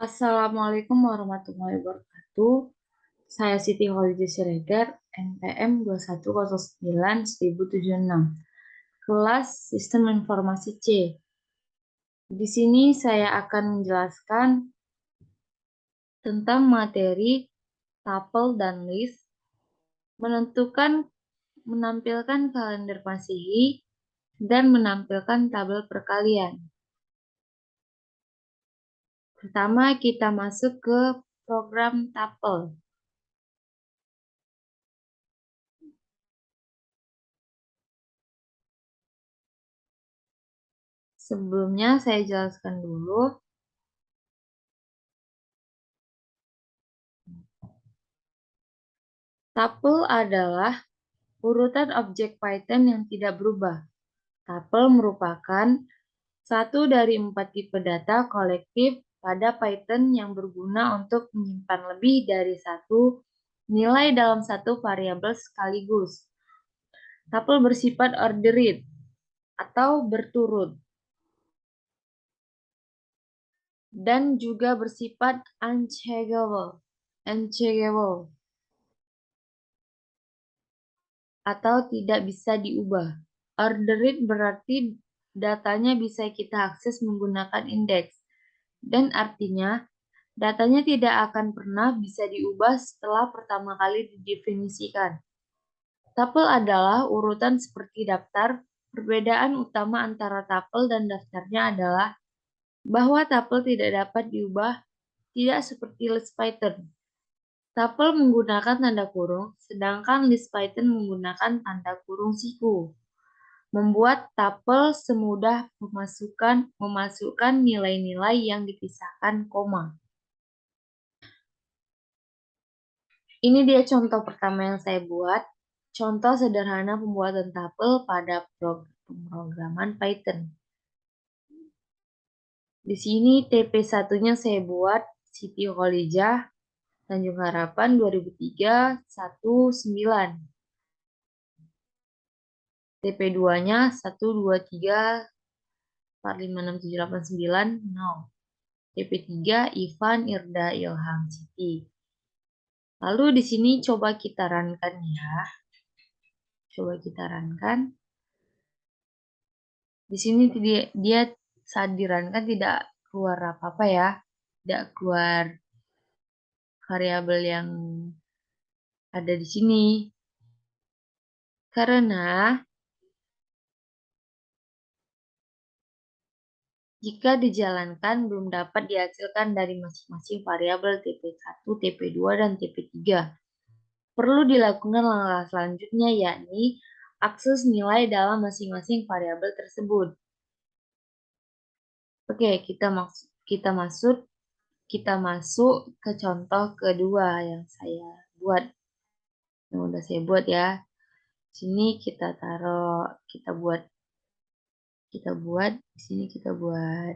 Assalamualaikum warahmatullahi wabarakatuh. Saya Siti Khadijah Siregar, NPM 2109-1076, kelas Sistem Informasi C. Di sini saya akan menjelaskan tentang materi tuple dan list, menampilkan kalender Masehi, dan menampilkan tabel perkalian. Pertama, kita masuk ke program tuple. Sebelumnya saya jelaskan dulu. Tuple adalah urutan objek Python yang tidak berubah. Tuple merupakan satu dari 4 tipe data kolektif pada Python yang berguna untuk menyimpan lebih dari satu nilai dalam satu variabel sekaligus. Tuple bersifat ordered atau berturut dan juga bersifat unchangeable atau tidak bisa diubah. Ordered berarti datanya bisa kita akses menggunakan indeks, dan artinya datanya tidak akan pernah bisa diubah setelah pertama kali didefinisikan. Tuple adalah urutan seperti daftar. Perbedaan utama antara tuple dan daftarnya adalah bahwa tuple tidak dapat diubah, tidak seperti list Python. Tuple menggunakan tanda kurung, sedangkan list Python menggunakan tanda kurung siku. Membuat tuple semudah memasukkan nilai-nilai yang dipisahkan koma. Ini dia contoh pertama yang saya buat. Contoh sederhana pembuatan tuple pada pemrograman Python. Di sini TP1-nya saya buat Siti Khadijah, Tanjung Harapan 2003-19. TP2-nya 123456789 TP3 Ivan Irda Ilham Siti. Lalu di sini coba kita runkan ya. Coba kita runkan. Di sini dia saat di-runkan tidak keluar apa-apa ya. Tidak keluar variabel yang ada di sini. Karena jika dijalankan belum dapat dihasilkan dari masing-masing variabel TP1, TP2, dan TP3. Perlu dilakukan langkah selanjutnya yakni akses nilai dalam masing-masing variabel tersebut. Oke, kita masuk ke contoh kedua yang saya buat. Yang udah saya buat ya. Sini kita taruh, di sini kita buat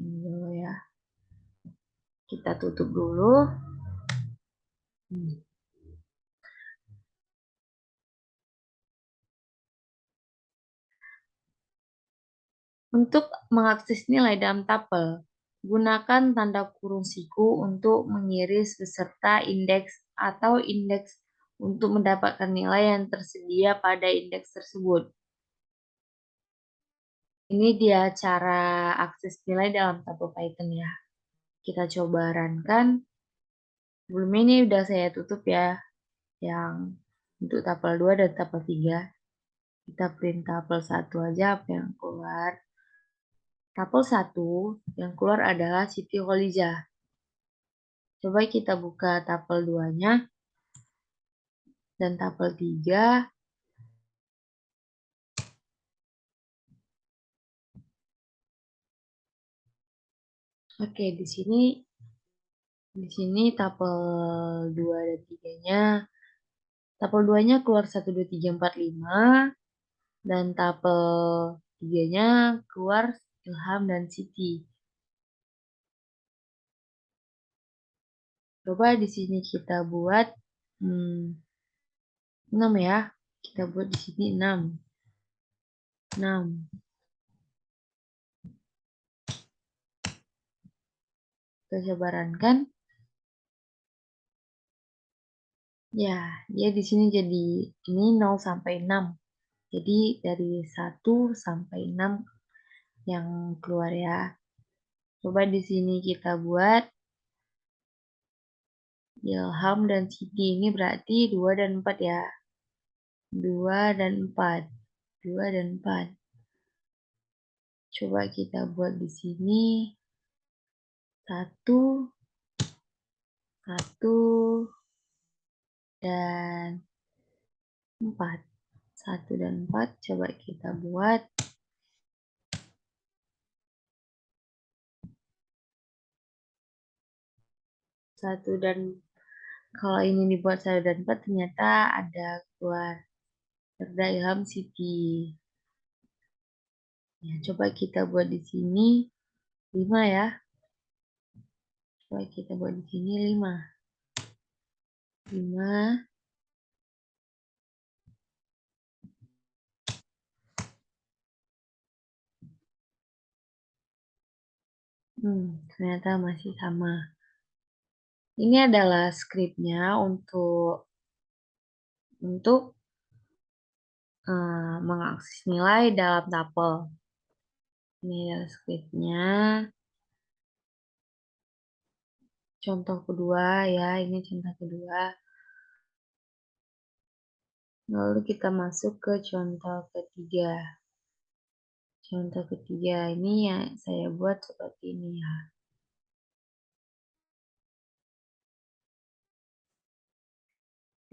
ini dulu ya. Kita tutup dulu. Untuk mengakses nilai dalam tuple, gunakan tanda kurung siku untuk mengiris beserta indeks atau indeks untuk mendapatkan nilai yang tersedia pada indeks tersebut. Ini dia cara akses nilai dalam tuple Python ya. Kita coba runkan. Sebelum ini udah saya tutup ya, yang untuk tuple 2 dan tuple 3. Kita print tuple 1 aja apa yang keluar. Tuple 1 yang keluar adalah Siti Khadijah. Coba kita buka tuple 2-nya dan tuple 3. Oke, di sini tuple 2 dan 3-nya. Tuple 2-nya keluar 1 2 3 4 5 dan tuple 3-nya keluar Ilham dan Siti. Coba di sini kita buat 6 ya. Kita buat di sini 6. Kita coba runkan. Ya, dia di sini jadi ini 0 sampai 6. Jadi dari 1 sampai 6 yang keluar ya. Coba di sini kita buat Ilham dan Siti. Ini berarti 2 dan 4 ya. 2 dan 4. 2 dan 4. Coba kita buat di sini 1, 1, dan 4. 1 dan 4 coba kita buat. 1 dan kalau ini dibuat 1 dan 4 ternyata ada keluar Serda Ilham Siti. Ya, coba kita buat di sini 5 ya. Coba kita buat di sini 5. 5. Ternyata masih sama. Ini adalah skripnya untuk mengakses nilai dalam tabel. Ini adalah skripnya. Contoh kedua ya, ini contoh kedua. Lalu kita masuk ke contoh ketiga. Contoh ketiga ini yang saya buat seperti ini ya.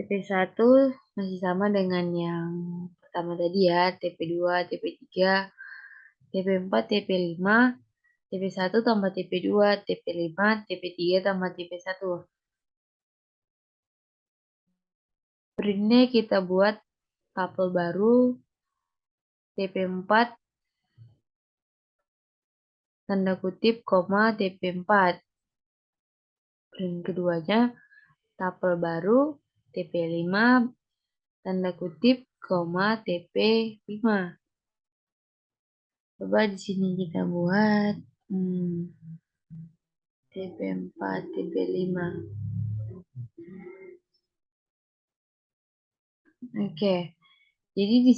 TP1 masih sama dengan yang pertama tadi ya, TP2, TP3, TP4, TP5, TP1 tambah TP2, TP5, TP3 tambah TP1. Berikutnya kita buat tabel baru TP4 tanda kutip, koma TP4. Dan keduanya tabel baru TP5 tanda kutip, koma TP5. Coba di sini kita buat TP4, TP5. Oke. Jadi di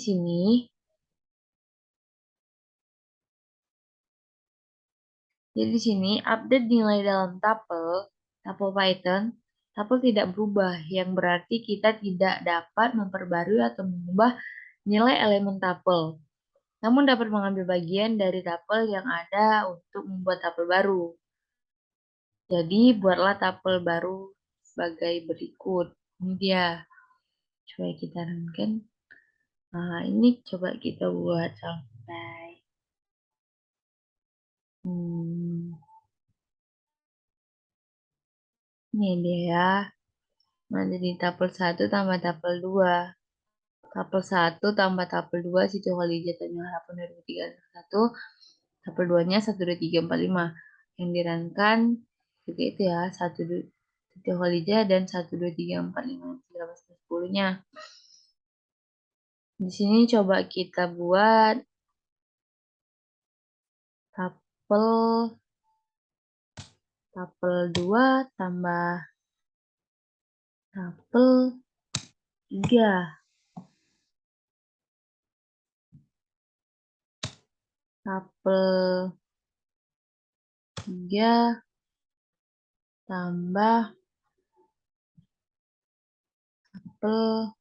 sini update nilai dalam tabel Python, tabel tidak berubah, yang berarti kita tidak dapat memperbarui atau mengubah nilai elemen tabel. Namun dapat mengambil bagian dari tabel yang ada untuk membuat tabel baru. Jadi buatlah tabel baru sebagai berikut. Ini dia. Coba kita runkan. Nah, ini coba kita buat sampai. Ini dia ya. Nah, jadi tabel 1 tambah tabel 2. Tabel 1 tambah tabel 2 Siti Khalijah Tanjung Harapan 2031. Tabel 2-nya 1, 2, 3, 4, 5. Yang dirankan juga itu ya. 1, Siti Khalijah dan 1, 2, 3, 4, 5, 6, 10-nya. Di sini coba kita buat tabel 2 tambah tabel 3. Tabel 3 tambah tabel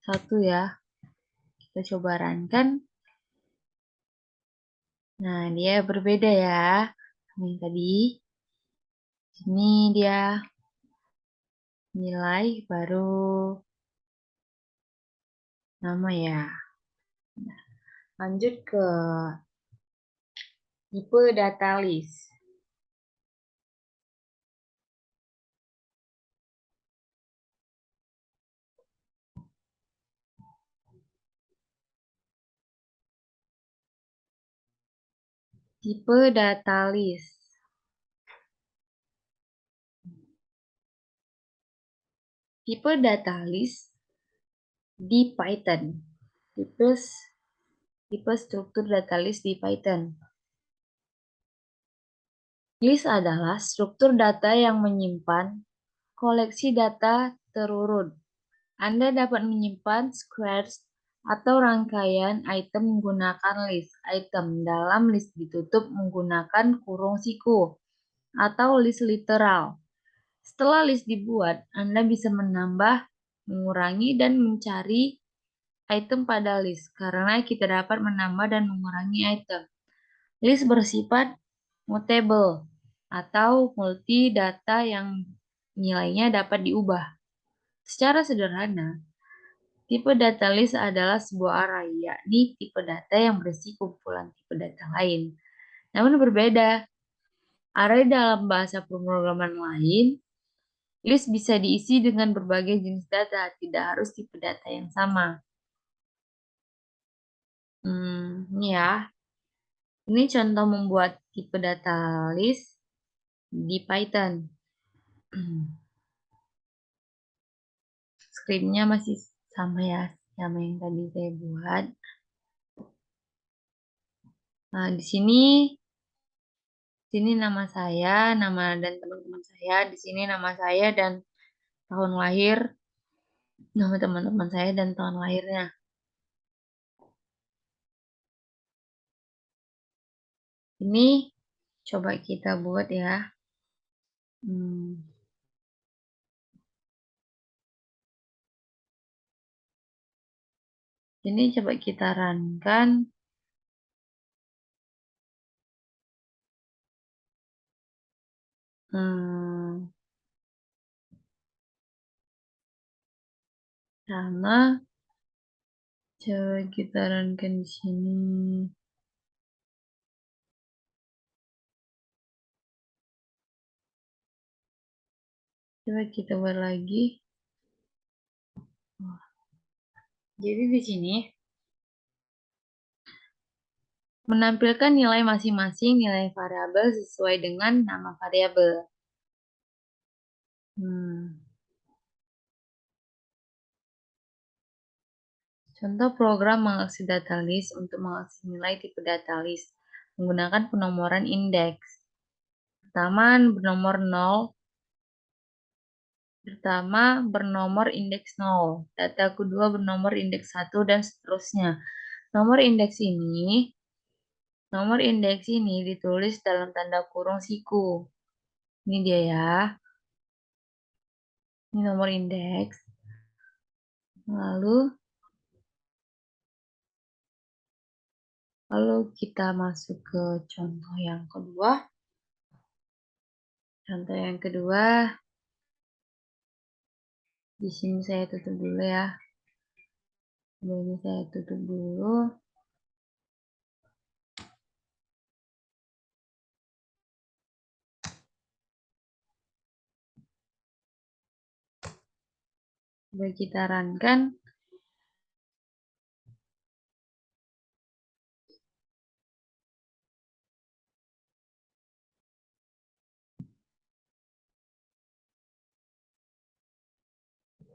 1 ya. Kita coba runkan. Nah, dia berbeda ya sama yang tadi. Ini dia nilai baru nama ya. Lanjut ke tipe data list. Tipe data list. Tipe data list di Python. Tipe struktur data list di Python. List adalah struktur data yang menyimpan koleksi data terurut. Anda dapat menyimpan squares atau rangkaian item menggunakan list item dalam list ditutup menggunakan kurung siku atau list literal. Setelah list dibuat, Anda bisa menambah, mengurangi, dan mencari item pada list karena kita dapat menambah dan mengurangi item. List bersifat mutable atau multi data yang nilainya dapat diubah. Secara sederhana, tipe data list adalah sebuah array, yakni tipe data yang berisi kumpulan tipe data lain. Namun berbeda, array dalam bahasa pemrograman lain, list bisa diisi dengan berbagai jenis data, tidak harus tipe data yang sama. Ini ya. Ini contoh membuat tipe data list di Python. Skripnya masih sama ya, sama yang tadi saya buat. Nah, di sini nama saya, nama dan teman-teman saya, di sini nama saya dan tahun lahir, nama teman-teman saya dan tahun lahirnya. Ini coba kita buat ya. Ini coba kita runkan. Sama coba kita runkan di sini. Coba kita buat lagi. Jadi di sini menampilkan nilai masing-masing nilai variabel sesuai dengan nama variabel. Contoh program mengakses data list untuk mengakses nilai tipe data list menggunakan penomoran indeks. Pertama bernomor indeks 0, data kedua bernomor indeks 1 dan seterusnya. Nomor indeks ini ditulis dalam tanda kurung siku. Ini dia ya. Ini nomor indeks. Lalu kita masuk ke contoh yang kedua. Contoh yang kedua, di sini saya tutup dulu ya. Ini saya tutup dulu. Coba kita runkan.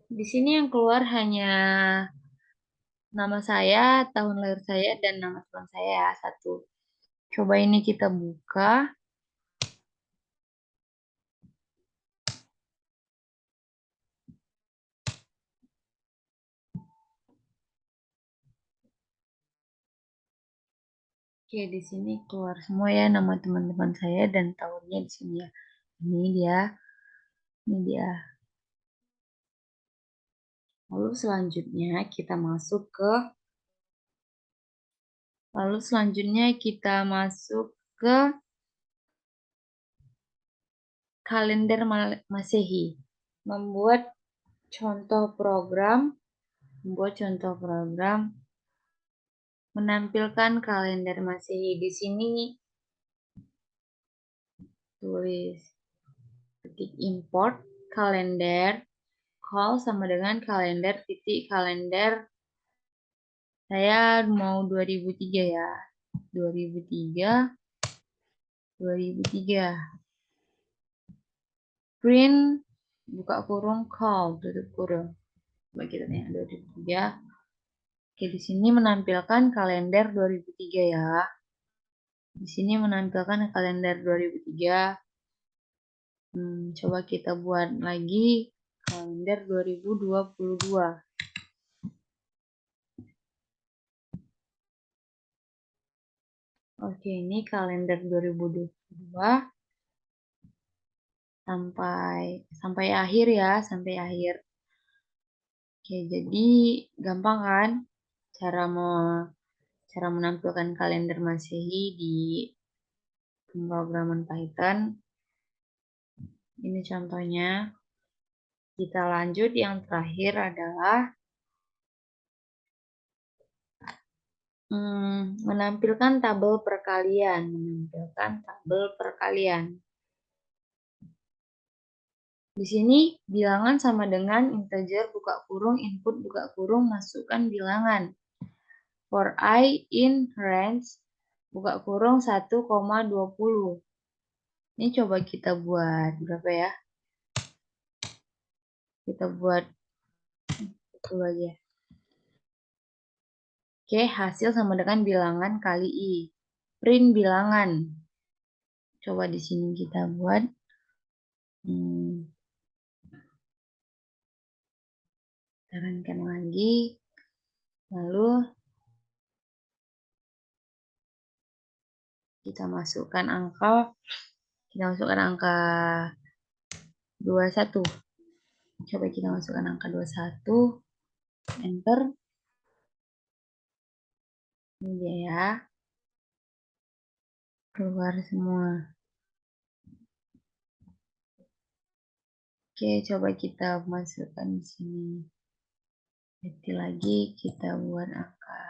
Di sini yang keluar hanya nama saya, tahun lahir saya, dan nama teman saya ya, satu. Coba ini kita buka. Oke, di sini keluar semua ya nama teman-teman saya dan tahunnya di sini ya. Ini dia. Ini dia. Lalu selanjutnya kita masuk ke kalender Masehi. Membuat contoh program menampilkan kalender Masehi. Di sini tulis ketik import kalender call sama dengan kalender titik kalender. Saya mau 2003 ya. 2003. Print buka kurung call tutup kurung. Coba kita tanya 2003. Oke, di sini menampilkan kalender 2003 ya. Di sini menampilkan kalender 2003. Coba kita buat lagi kalender 2022. Oke, ini kalender 2022 sampai akhir ya, sampai akhir. Oke, jadi gampang kan cara menampilkan kalender Masehi di pemrograman Python. Ini contohnya. Kita lanjut, yang terakhir adalah menampilkan tabel perkalian. Di sini bilangan sama dengan integer buka kurung input buka kurung masukkan bilangan. For I in range buka kurung 1,20. Ini coba kita buat berapa ya? Kita buat itu aja. Oke, hasil sama dengan bilangan kali I. Print bilangan. Coba di sini kita buat. Sarankan lagi. Lalu kita masukkan angka 21. Coba kita masukkan angka 21. Enter. Ini dia ya. Keluar semua. Oke, coba kita masukkan di sini. Jadi lagi kita buat angka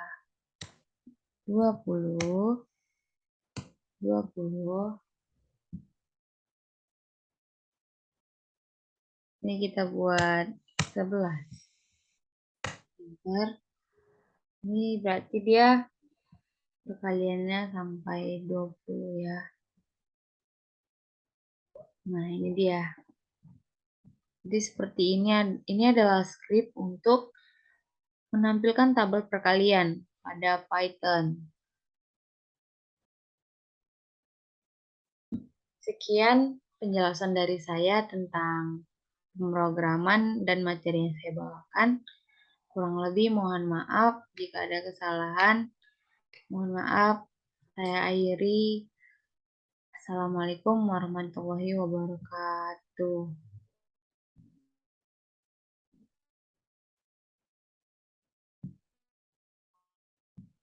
20. Ini kita buat 11. Enter. Ini berarti dia perkaliannya sampai 20 ya. Nah, ini dia. Jadi seperti ini adalah script untuk menampilkan tabel perkalian pada Python. Sekian penjelasan dari saya tentang pemrograman dan materi yang saya bawakan. Kurang lebih mohon maaf jika ada kesalahan. Mohon maaf, saya akhiri. Assalamualaikum warahmatullahi wabarakatuh.